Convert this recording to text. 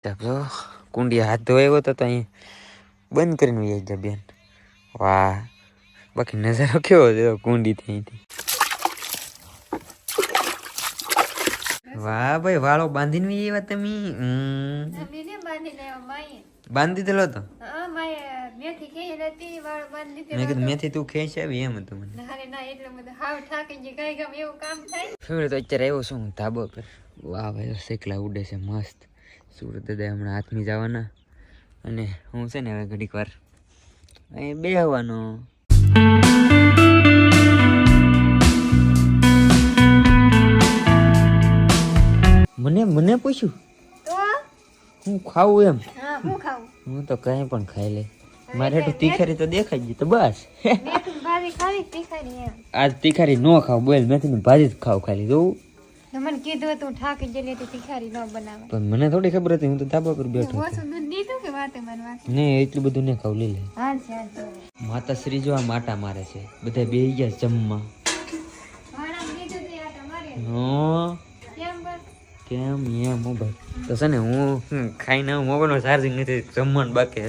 જો કુંડી હાથ ધોયો તો અહીં બંધ કરીને વહી જા બેન. વાહ બાકી નજારો કેવો છે કુંડી ત્યાંથી. વાહ ભાઈ વાળો બાંધીને વહી આવ્યા તમે. બાંધી દેલો તો મેં કીધું મેથી તું ખેંચ આવી એમ હતું મને. ફેવરેટ અત્યારે આવ્યો છું હું ધાબો પર. વાહ ભાઈ શેકલા ઉડે છે મસ્ત. સુરત દાદા હમણાં હાથમી જવાના અને હું છે ને હવે ઘડીક વાર અહીં બેહવાનો. મને પૂછ્યું હું ખાવું એમ. હું તો કઈ પણ ખાઈ લે. મારે તો તીખારી તો દેખાઈ ગઈ તો બસ. આજ તીખારી નો ખાવ બોલ મેથી ની ભાજી જ ખાવ ખાલી જોવું. મને કીધું તું ઠાકી જલી તો તીખારી ન બનાવે. પણ મને થોડી ખબર હતી હું તો ધાબા પર બેઠો હતો. નહીં એટલું બધું ને ખાવ લઈ લે. માતાશ્રી જો આ માટા મારે છે બધા બેહી ગયા જમવા. કેમ એમ હો ભાઈ તો છે ને હું ખાઈને મોબાઈલમાં ચાર્જિંગ નથી જમવાનું બાકી